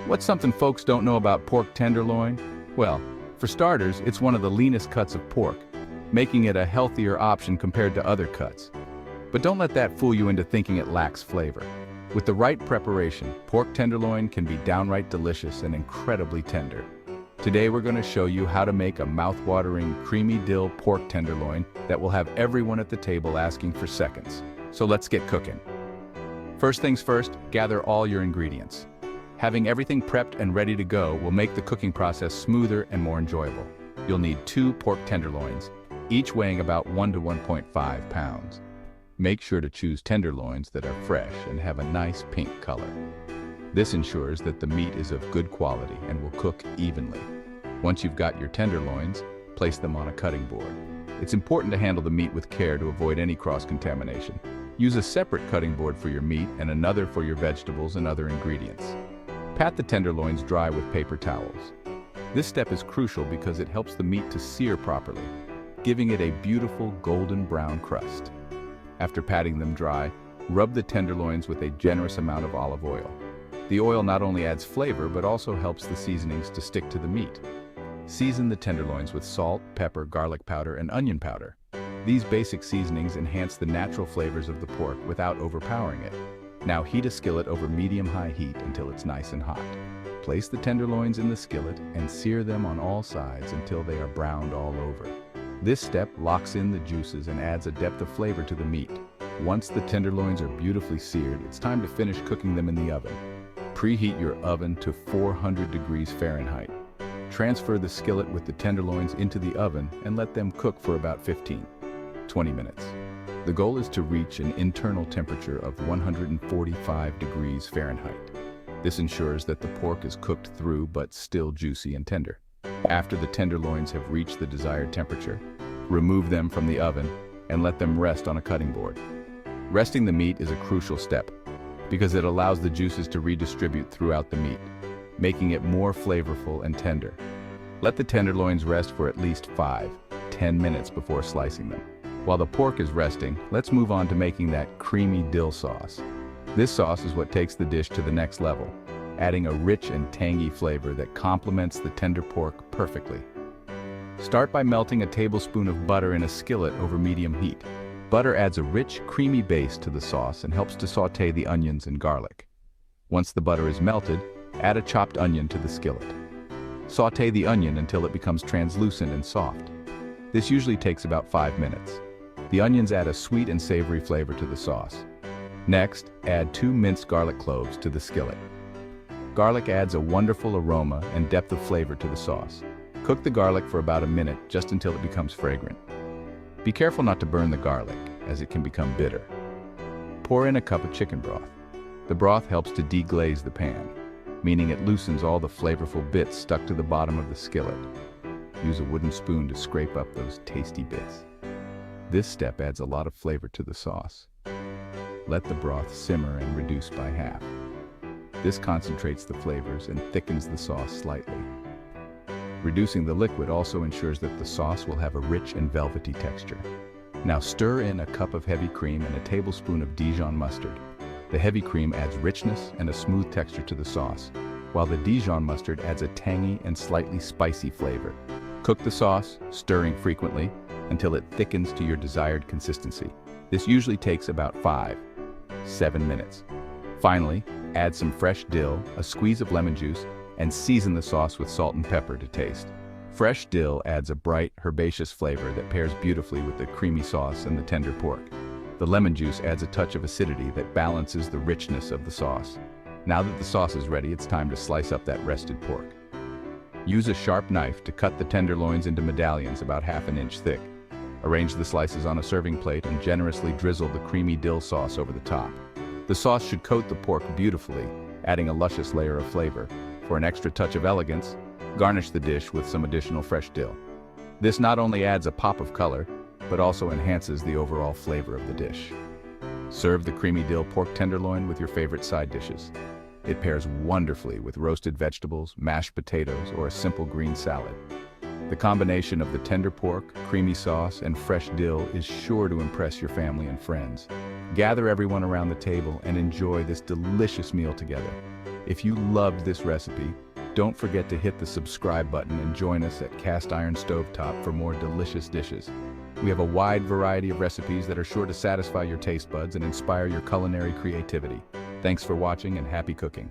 What's something folks don't know about pork tenderloin? Well, for starters, it's one of the leanest cuts of pork, making it a healthier option compared to other cuts. But don't let that fool you into thinking it lacks flavor. With the right preparation, pork tenderloin can be downright delicious and incredibly tender. Today we're going to show you how to make a mouth-watering creamy dill pork tenderloin that will have everyone at the table asking for seconds. So let's get cooking. First things first, gather all your ingredients. Having everything prepped and ready to go will make the cooking process smoother and more enjoyable. You'll need 2 pork tenderloins, each weighing about 1 to 1.5 pounds. Make sure to choose tenderloins that are fresh and have a nice pink color. This ensures that the meat is of good quality and will cook evenly. Once you've got your tenderloins, place them on a cutting board. It's important to handle the meat with care to avoid any cross-contamination. Use a separate cutting board for your meat and another for your vegetables and other ingredients. Pat the tenderloins dry with paper towels. This step is crucial because it helps the meat to sear properly, giving it a beautiful golden brown crust. After patting them dry, rub the tenderloins with a generous amount of olive oil. The oil not only adds flavor but also helps the seasonings to stick to the meat. Season the tenderloins with salt, pepper, garlic powder, and onion powder. These basic seasonings enhance the natural flavors of the pork without overpowering it. Now heat a skillet over medium-high heat until it's nice and hot. Place the tenderloins in the skillet and sear them on all sides until they are browned all over. This step locks in the juices and adds a depth of flavor to the meat. Once the tenderloins are beautifully seared, it's time to finish cooking them in the oven. Preheat your oven to 400 degrees Fahrenheit. Transfer the skillet with the tenderloins into the oven and let them cook for about 15-20 minutes. The goal is to reach an internal temperature of 145 degrees Fahrenheit. This ensures that the pork is cooked through but still juicy and tender. After the tenderloins have reached the desired temperature, remove them from the oven and let them rest on a cutting board. Resting the meat is a crucial step because it allows the juices to redistribute throughout the meat, making it more flavorful and tender. Let the tenderloins rest for at least 5-10 minutes before slicing them. While the pork is resting, let's move on to making that creamy dill sauce. This sauce is what takes the dish to the next level, adding a rich and tangy flavor that complements the tender pork perfectly. Start by melting a tablespoon of butter in a skillet over medium heat. Butter adds a rich, creamy base to the sauce and helps to sauté the onions and garlic. Once the butter is melted, add a chopped onion to the skillet. Sauté the onion until it becomes translucent and soft. This usually takes about 5 minutes. The onions add a sweet and savory flavor to the sauce. Next, add 2 minced garlic cloves to the skillet. Garlic adds a wonderful aroma and depth of flavor to the sauce. Cook the garlic for about a minute, just until it becomes fragrant. Be careful not to burn the garlic, as it can become bitter. Pour in a cup of chicken broth. The broth helps to deglaze the pan, meaning it loosens all the flavorful bits stuck to the bottom of the skillet. Use a wooden spoon to scrape up those tasty bits. This step adds a lot of flavor to the sauce. Let the broth simmer and reduce by half. This concentrates the flavors and thickens the sauce slightly. Reducing the liquid also ensures that the sauce will have a rich and velvety texture. Now stir in a cup of heavy cream and a tablespoon of Dijon mustard. The heavy cream adds richness and a smooth texture to the sauce, while the Dijon mustard adds a tangy and slightly spicy flavor. Cook the sauce, stirring frequently, until it thickens to your desired consistency. This usually takes about 5-7 minutes. Finally, add some fresh dill, a squeeze of lemon juice, and season the sauce with salt and pepper to taste. Fresh dill adds a bright, herbaceous flavor that pairs beautifully with the creamy sauce and the tender pork. The lemon juice adds a touch of acidity that balances the richness of the sauce. Now that the sauce is ready, it's time to slice up that rested pork. Use a sharp knife to cut the tenderloins into medallions about 1/2 inch thick. Arrange the slices on a serving plate and generously drizzle the creamy dill sauce over the top. The sauce should coat the pork beautifully, adding a luscious layer of flavor. For an extra touch of elegance, garnish the dish with some additional fresh dill. This not only adds a pop of color, but also enhances the overall flavor of the dish. Serve the creamy dill pork tenderloin with your favorite side dishes. It pairs wonderfully with roasted vegetables, mashed potatoes, or a simple green salad. The combination of the tender pork, creamy sauce, and fresh dill is sure to impress your family and friends. Gather everyone around the table and enjoy this delicious meal together. If you loved this recipe, don't forget to hit the subscribe button and join us at Cast Iron Stovetop for more delicious dishes. We have a wide variety of recipes that are sure to satisfy your taste buds and inspire your culinary creativity. Thanks for watching and happy cooking.